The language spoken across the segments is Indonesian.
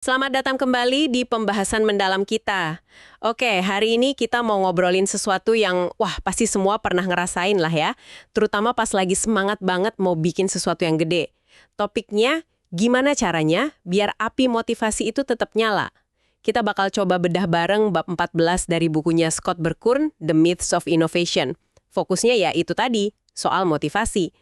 Selamat datang kembali di pembahasan mendalam kita. Oke, hari ini kita mau ngobrolin sesuatu yang, wah pasti semua pernah ngerasain lah ya. Terutama pas lagi semangat banget mau bikin sesuatu yang gede. Topiknya, gimana caranya biar api motivasi itu tetap nyala? Kita bakal coba bedah bareng bab 14 dari bukunya Scott Berkun, The Myths of Innovation. Fokusnya ya itu tadi, soal motivasi.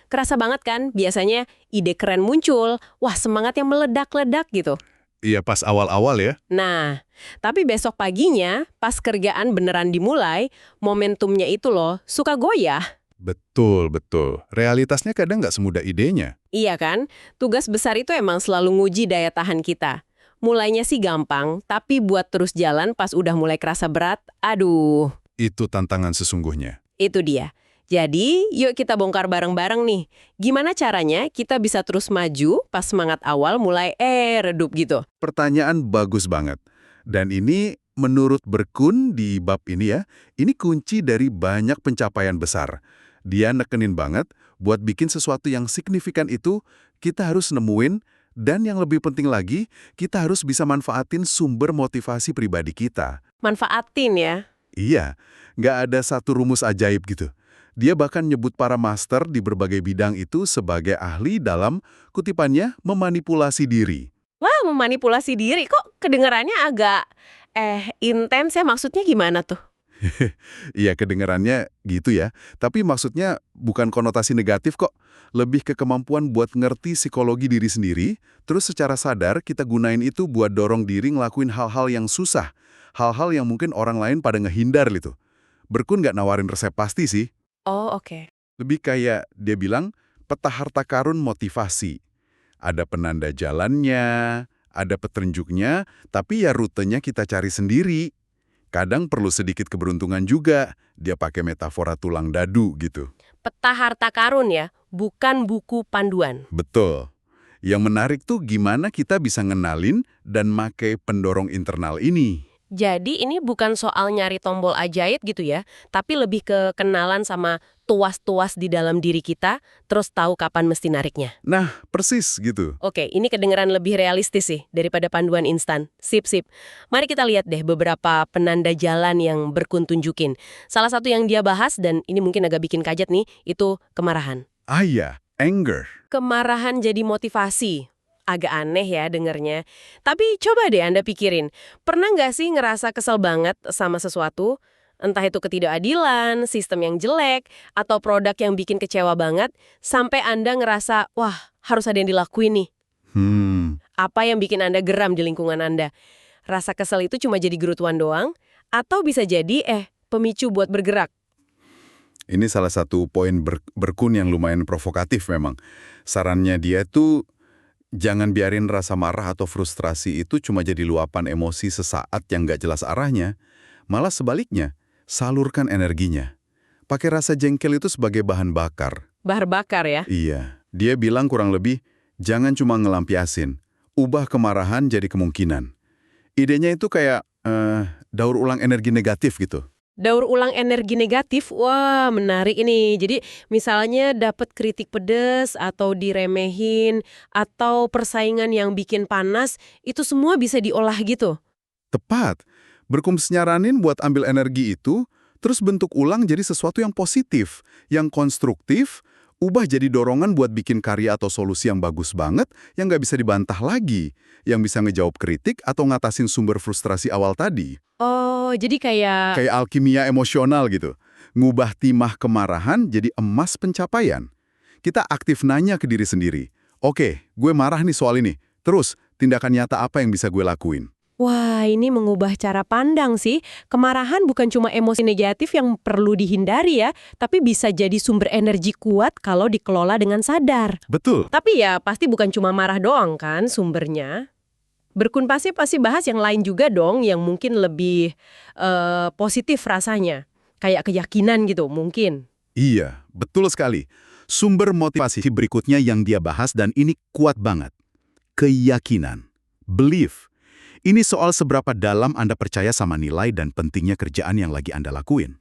Kerasa banget kan, biasanya ide keren muncul, wah semangat yang meledak-ledak gitu. Iya, pas awal-awal ya. Nah, tapi besok paginya, pas kerjaan beneran dimulai, momentumnya itu loh, suka goyah. Betul, betul. Realitasnya kadang nggak semudah idenya. Iya kan? Tugas besar itu emang selalu nguji daya tahan kita. Mulainya sih gampang, tapi buat terus jalan pas udah mulai kerasa berat, aduh, Itu tantangan sesungguhnya. itu dia. Jadi, yuk kita bongkar bareng-bareng nih. Gimana caranya kita bisa terus maju pas semangat awal mulai redup gitu? Pertanyaan bagus banget. Dan ini menurut Berkun di bab ini ya, ini kunci dari banyak pencapaian besar. Dia nekenin banget, buat bikin sesuatu yang signifikan itu, kita harus nemuin, dan yang lebih penting lagi, kita harus bisa manfaatin sumber motivasi pribadi kita. Manfaatin ya. Iya, nggak ada satu rumus ajaib gitu. Dia bahkan nyebut para master di berbagai bidang itu sebagai ahli dalam, kutipannya, memanipulasi diri. Wah, memanipulasi diri kok kedengarannya agak intens ya, maksudnya gimana tuh? Iya, kedengarannya gitu ya. Tapi maksudnya bukan konotasi negatif kok. Lebih ke kemampuan buat ngerti psikologi diri sendiri, terus secara sadar kita gunain itu buat dorong diri ngelakuin hal-hal yang susah. Hal-hal yang mungkin orang lain pada ngehindar gitu. Berkun nggak nawarin resep pasti sih. Oh, oke. Lebih kayak dia bilang, peta harta karun motivasi. Ada penanda jalannya, ada petunjuknya, tapi ya rutenya kita cari sendiri. Kadang perlu sedikit keberuntungan juga, dia pakai metafora tulang dadu gitu. Peta harta karun ya, bukan buku panduan. Betul. Yang menarik tuh gimana kita bisa ngenalin dan make pendorong internal ini. Jadi ini bukan soal nyari tombol ajaib gitu ya, tapi lebih ke kenalan sama tuas-tuas di dalam diri kita, terus tahu kapan mesti nariknya. Nah, persis gitu. Oke, ini kedengeran lebih realistis sih daripada panduan instan. Sip, sip. Mari kita lihat deh beberapa penanda jalan yang Berkun tunjukin. Salah satu yang dia bahas, dan ini mungkin agak bikin kaget nih, itu kemarahan. Ah iya, anger. Kemarahan jadi motivasi. Agak aneh ya dengernya. Tapi coba deh Anda pikirin, pernah nggak sih ngerasa kesel banget sama sesuatu? Entah itu ketidakadilan, sistem yang jelek, atau produk yang bikin kecewa banget, sampai Anda ngerasa, wah harus ada yang dilakuin nih. Apa yang bikin Anda geram di lingkungan Anda? Rasa kesel itu cuma jadi gerutuan doang? Atau bisa jadi, pemicu buat bergerak? Ini salah satu poin Berkun yang lumayan provokatif memang. Sarannya dia tuh jangan biarin rasa marah atau frustrasi itu cuma jadi luapan emosi sesaat yang nggak jelas arahnya. Malah sebaliknya, salurkan energinya. Pakai rasa jengkel itu sebagai bahan bakar. Bahar bakar ya? Iya, dia bilang kurang lebih, jangan cuma ngelampiasin. Ubah kemarahan jadi kemungkinan. Idenya itu kayak daur ulang energi negatif gitu. Daur ulang energi negatif, wah menarik ini. Jadi misalnya dapat kritik pedes atau diremehin atau persaingan yang bikin panas, itu semua bisa diolah gitu. Tepat. Berkun nyaranin buat ambil energi itu, terus bentuk ulang jadi sesuatu yang positif, yang konstruktif, ubah jadi dorongan buat bikin karya atau solusi yang bagus banget, yang nggak bisa dibantah lagi, yang bisa ngejawab kritik atau ngatasin sumber frustrasi awal tadi. Oh, jadi kayak, Kayak alkimia emosional gitu. Ngubah timah kemarahan jadi emas pencapaian. Kita aktif nanya ke diri sendiri, oke, gue marah nih soal ini. Terus, tindakan nyata apa yang bisa gue lakuin? wah ini mengubah cara pandang sih. Kemarahan bukan cuma emosi negatif yang perlu dihindari ya, tapi bisa jadi sumber energi kuat kalau dikelola dengan sadar. Betul. Tapi ya pasti bukan cuma marah doang kan sumbernya. Berkun pasti bahas yang lain juga dong yang mungkin lebih positif rasanya. Kayak keyakinan gitu mungkin. Iya, betul sekali. Sumber motivasi berikutnya yang dia bahas dan ini kuat banget. Keyakinan. Belief. Ini soal seberapa dalam Anda percaya sama nilai dan pentingnya kerjaan yang lagi Anda lakuin.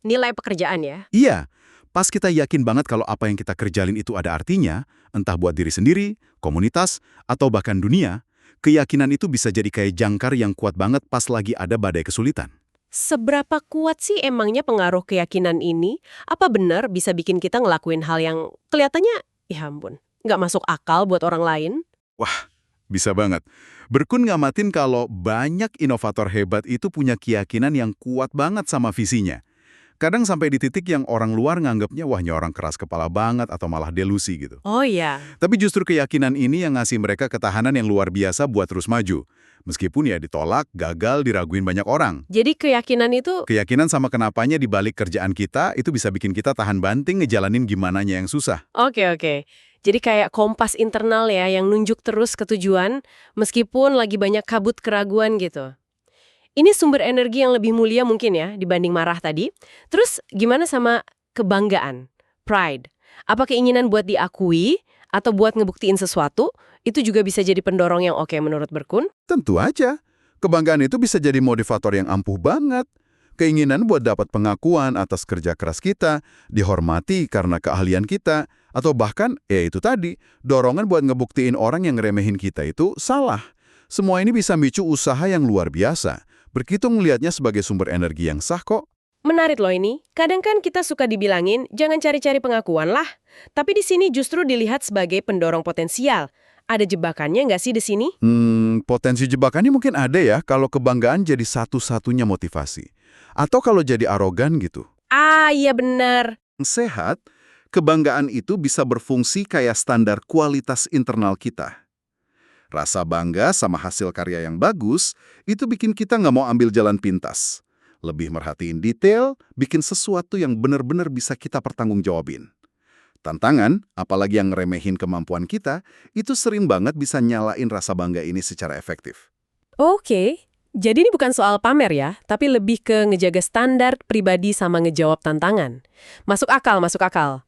Nilai pekerjaan ya. Iya, pas kita yakin banget kalau apa yang kita kerjain itu ada artinya, entah buat diri sendiri, komunitas, atau bahkan dunia, keyakinan itu bisa jadi kayak jangkar yang kuat banget pas lagi ada badai kesulitan. Seberapa kuat sih emangnya pengaruh keyakinan ini? Apa benar bisa bikin kita ngelakuin hal yang kelihatannya, ya ampun, nggak masuk akal buat orang lain? Wah, bisa banget. Berkun ngamatin kalau banyak inovator hebat itu punya keyakinan yang kuat banget sama visinya. Kadang sampai di titik yang orang luar nganggapnya wah ini orang keras kepala banget atau malah delusi gitu. Oh ya, Tapi justru keyakinan ini yang ngasih mereka ketahanan yang luar biasa buat terus maju. Meskipun ya ditolak, gagal, diraguin banyak orang. jadi keyakinan itu, Keyakinan sama kenapanya di balik kerjaan kita itu bisa bikin kita tahan banting ngejalanin gimananya yang susah. oke. Jadi kayak kompas internal ya yang nunjuk terus ke tujuan, meskipun lagi banyak kabut keraguan gitu. Ini sumber energi yang lebih mulia mungkin ya dibanding marah tadi. Terus gimana sama kebanggaan, pride? Apa keinginan buat diakui atau buat ngebuktiin sesuatu, itu juga bisa jadi pendorong yang oke menurut Berkun? Tentu aja, kebanggaan itu bisa jadi motivator yang ampuh banget. Keinginan buat dapat pengakuan atas kerja keras kita, dihormati karena keahlian kita, atau bahkan, ya itu tadi, dorongan buat ngebuktiin orang yang ngeremehin kita itu salah. Semua ini bisa micu usaha yang luar biasa. Berkitung melihatnya sebagai sumber energi yang sah kok. Menarik loh ini. Kadang kan kita suka dibilangin, jangan cari-cari pengakuan lah. Tapi di sini justru dilihat sebagai pendorong potensial. Ada jebakannya nggak sih di sini? Potensi jebakannya mungkin ada ya kalau kebanggaan jadi satu-satunya motivasi. Atau kalau jadi arogan gitu. Ah, iya benar. Sehat, kebanggaan itu bisa berfungsi kayak standar kualitas internal kita. Rasa bangga sama hasil karya yang bagus, itu bikin kita nggak mau ambil jalan pintas. Lebih merhatiin detail, bikin sesuatu yang benar-benar bisa kita pertanggungjawabin. Tantangan, apalagi yang ngeremehin kemampuan kita, itu sering banget bisa nyalain rasa bangga ini secara efektif. Oke. Jadi ini bukan soal pamer ya, tapi lebih ke ngejaga standar pribadi sama ngejawab tantangan. Masuk akal, masuk akal.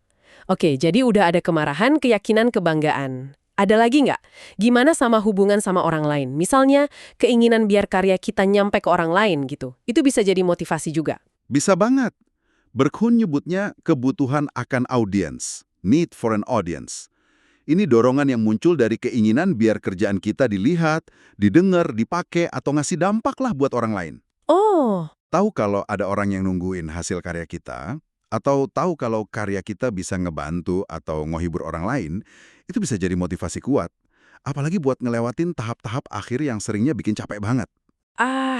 Oke, jadi udah ada kemarahan, keyakinan, kebanggaan. Ada lagi nggak? Gimana sama hubungan sama orang lain? Misalnya, keinginan biar karya kita nyampe ke orang lain gitu. Itu bisa jadi motivasi juga. Bisa banget. Berkun nyebutnya kebutuhan akan audience, need for an audience. Ini dorongan yang muncul dari keinginan biar kerjaan kita dilihat, didengar, dipakai, atau ngasih dampak lah buat orang lain. Oh, Tahu kalau ada orang yang nungguin hasil karya kita, atau tahu kalau karya kita bisa ngebantu atau ngehibur orang lain, itu bisa jadi motivasi kuat. Apalagi buat ngelewatin tahap-tahap akhir yang seringnya bikin capek banget.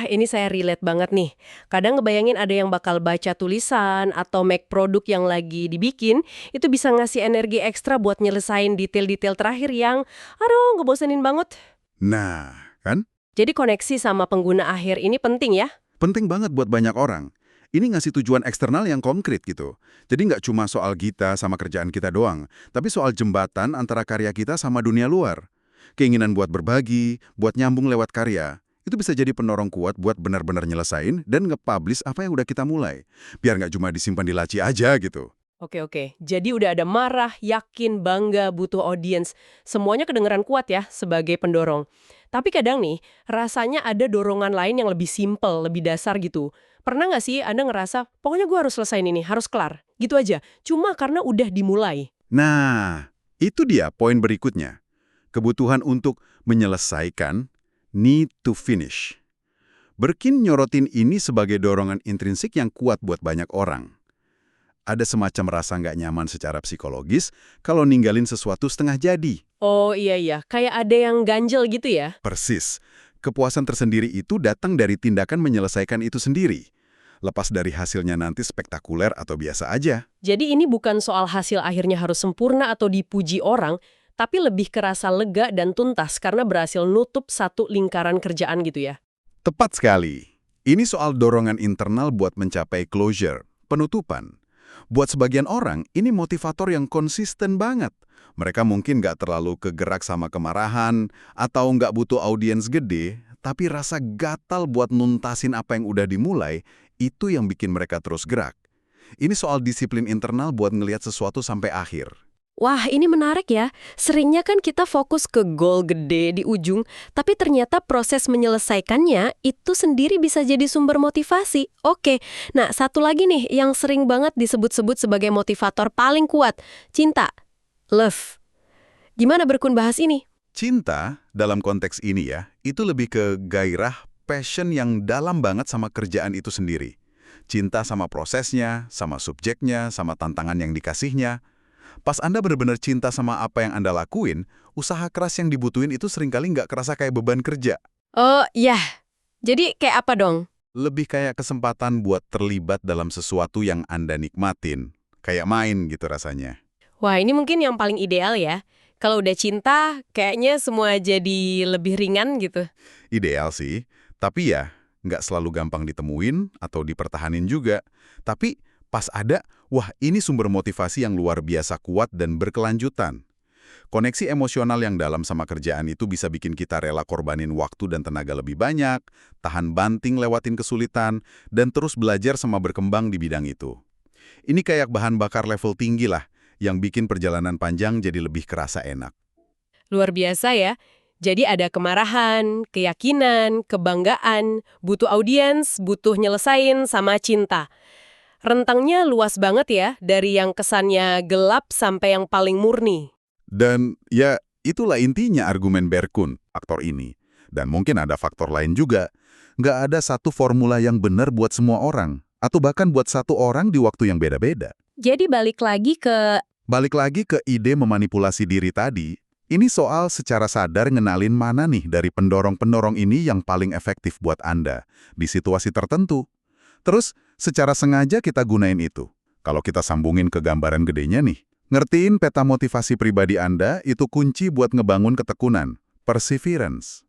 ini saya relate banget nih. Kadang ngebayangin ada yang bakal baca tulisan atau make produk yang lagi dibikin, itu bisa ngasih energi ekstra buat nyelesain detail-detail terakhir yang, aduh, ngebosenin banget. Nah, kan? Jadi koneksi sama pengguna akhir ini penting ya? Penting banget buat banyak orang. Ini ngasih tujuan eksternal yang konkret gitu. Jadi nggak cuma soal kita sama kerjaan kita doang, tapi soal jembatan antara karya kita sama dunia luar. Keinginan buat berbagi, buat nyambung lewat karya, itu bisa jadi pendorong kuat buat benar-benar nyelesain dan nge-publish apa yang udah kita mulai. Biar nggak cuma disimpan di laci aja gitu. Oke. Jadi udah ada marah, yakin, bangga, butuh audiens. Semuanya kedengeran kuat ya sebagai pendorong. Tapi kadang nih, rasanya ada dorongan lain yang lebih simpel, lebih dasar gitu. Pernah nggak sih Anda ngerasa, pokoknya gue harus selesaiin ini, harus kelar. Gitu aja. Cuma karena udah dimulai. Nah, itu dia poin berikutnya. Kebutuhan untuk menyelesaikan, need to finish. Berkin nyorotin ini sebagai dorongan intrinsik yang kuat buat banyak orang. Ada semacam rasa nggak nyaman secara psikologis kalau ninggalin sesuatu setengah jadi. Oh iya, kayak ada yang ganjel gitu ya. Persis. Kepuasan tersendiri itu datang dari tindakan menyelesaikan itu sendiri. Lepas dari hasilnya nanti spektakuler atau biasa aja. Jadi ini bukan soal hasil akhirnya harus sempurna atau dipuji orang, tapi lebih kerasa lega dan tuntas karena berhasil nutup satu lingkaran kerjaan gitu ya. Tepat sekali. Ini soal dorongan internal buat mencapai closure, penutupan. Buat sebagian orang, ini motivator yang konsisten banget. Mereka mungkin nggak terlalu kegerak sama kemarahan, atau nggak butuh audiens gede, tapi rasa gatal buat nuntasin apa yang udah dimulai, itu yang bikin mereka terus gerak. Ini soal disiplin internal buat ngelihat sesuatu sampai akhir. Wah, ini menarik ya. Seringnya kan kita fokus ke goal gede di ujung, tapi ternyata proses menyelesaikannya itu sendiri bisa jadi sumber motivasi. Oke, nah satu lagi nih yang sering banget disebut-sebut sebagai motivator paling kuat, cinta, love. Gimana Berkun bahas ini? Cinta dalam konteks ini ya, itu lebih ke gairah, passion yang dalam banget sama kerjaan itu sendiri. Cinta sama prosesnya, sama subjeknya, sama tantangan yang dikasihnya. Pas Anda benar-benar cinta sama apa yang Anda lakuin, usaha keras yang dibutuhin itu seringkali nggak kerasa kayak beban kerja. Oh, ya. Jadi kayak apa dong? Lebih kayak kesempatan buat terlibat dalam sesuatu yang Anda nikmatin. Kayak main gitu rasanya. Wah, ini mungkin yang paling ideal ya. Kalau udah cinta, kayaknya semua jadi lebih ringan gitu. Ideal sih, tapi ya nggak selalu gampang ditemuin atau dipertahanin juga. Tapi pas ada, wah ini sumber motivasi yang luar biasa kuat dan berkelanjutan. Koneksi emosional yang dalam sama kerjaan itu bisa bikin kita rela korbanin waktu dan tenaga lebih banyak, tahan banting lewatin kesulitan, dan terus belajar sama berkembang di bidang itu. Ini kayak bahan bakar level tinggi lah, yang bikin perjalanan panjang jadi lebih kerasa enak. Luar biasa ya. Jadi ada kemarahan, keyakinan, kebanggaan, butuh audiens, butuh nyelesain, sama cinta. Rentangnya luas banget ya, dari yang kesannya gelap sampai yang paling murni. Dan ya, itulah intinya argumen Berkun, aktor ini. Dan mungkin ada faktor lain juga. Nggak ada satu formula yang benar buat semua orang, atau bahkan buat satu orang di waktu yang beda-beda. Jadi balik lagi ke... Balik lagi ke ide memanipulasi diri tadi, ini soal secara sadar ngenalin mana nih dari pendorong-pendorong ini yang paling efektif buat Anda di situasi tertentu. Terus, secara sengaja kita gunain itu. Kalau kita sambungin ke gambaran gedenya nih, ngertiin peta motivasi pribadi Anda itu kunci buat ngebangun ketekunan, perseverance.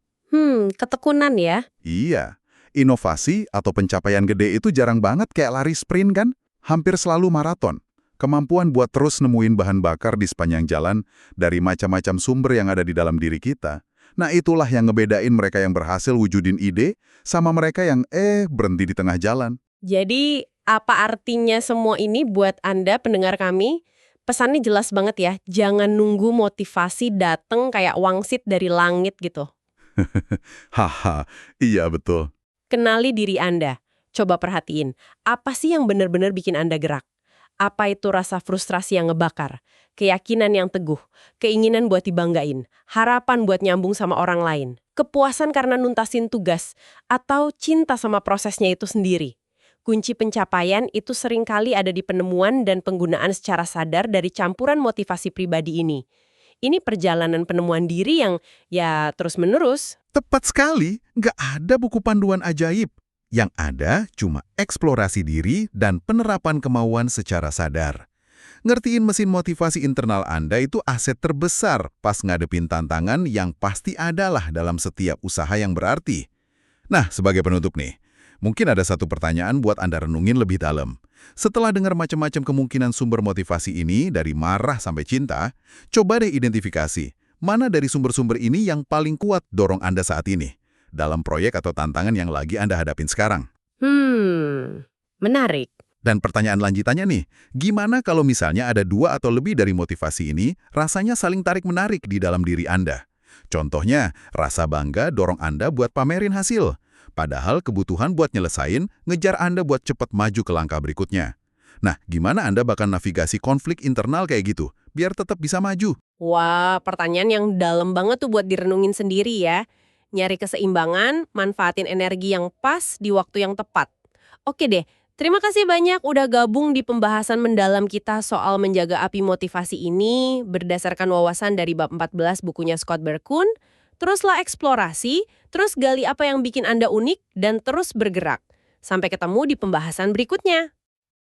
Ketekunan ya. Iya, inovasi atau pencapaian gede itu jarang banget kayak lari sprint kan? Hampir selalu maraton. Kemampuan buat terus nemuin bahan bakar di sepanjang jalan dari macam-macam sumber yang ada di dalam diri kita. Nah itulah yang ngebedain mereka yang berhasil wujudin ide sama mereka yang berhenti di tengah jalan. Jadi apa artinya semua ini buat Anda pendengar kami? Pesannya jelas banget ya, jangan nunggu motivasi dateng kayak wangsit dari langit gitu. Haha, iya betul. Kenali diri Anda. Coba perhatiin, apa sih yang benar-benar bikin Anda gerak? Apa itu rasa frustrasi yang ngebakar? Keyakinan yang teguh? Keinginan buat dibanggain? Harapan buat nyambung sama orang lain? Kepuasan karena nuntasin tugas? Atau cinta sama prosesnya itu sendiri? Kunci pencapaian itu seringkali ada di penemuan dan penggunaan secara sadar dari campuran motivasi pribadi ini. Ini perjalanan penemuan diri yang ya terus-menerus. Tepat sekali, nggak ada buku panduan ajaib. Yang ada cuma eksplorasi diri dan penerapan kemauan secara sadar. Ngertiin mesin motivasi internal Anda itu aset terbesar pas ngadepin tantangan yang pasti adalah dalam setiap usaha yang berarti. Nah, sebagai penutup nih, mungkin ada satu pertanyaan buat Anda renungin lebih dalam. Setelah dengar macam-macam kemungkinan sumber motivasi ini dari marah sampai cinta, coba deh identifikasi mana dari sumber-sumber ini yang paling kuat dorong Anda saat ini dalam proyek atau tantangan yang lagi Anda hadapin sekarang. Menarik. Dan pertanyaan lanjutannya nih, gimana kalau misalnya ada dua atau lebih dari motivasi ini rasanya saling tarik-menarik di dalam diri Anda? Contohnya, rasa bangga dorong Anda buat pamerin hasil. Padahal kebutuhan buat nyelesain ngejar Anda buat cepat maju ke langkah berikutnya. Nah, gimana Anda bakal navigasi konflik internal kayak gitu, biar tetap bisa maju? Wah, pertanyaan yang dalam banget tuh buat direnungin sendiri ya. Nyari keseimbangan, manfaatin energi yang pas di waktu yang tepat. Oke deh, terima kasih banyak udah gabung di pembahasan mendalam kita soal menjaga api motivasi ini berdasarkan wawasan dari bab 14 bukunya Scott Berkun. Teruslah eksplorasi, terus gali apa yang bikin Anda unik, dan terus bergerak. Sampai ketemu di pembahasan berikutnya.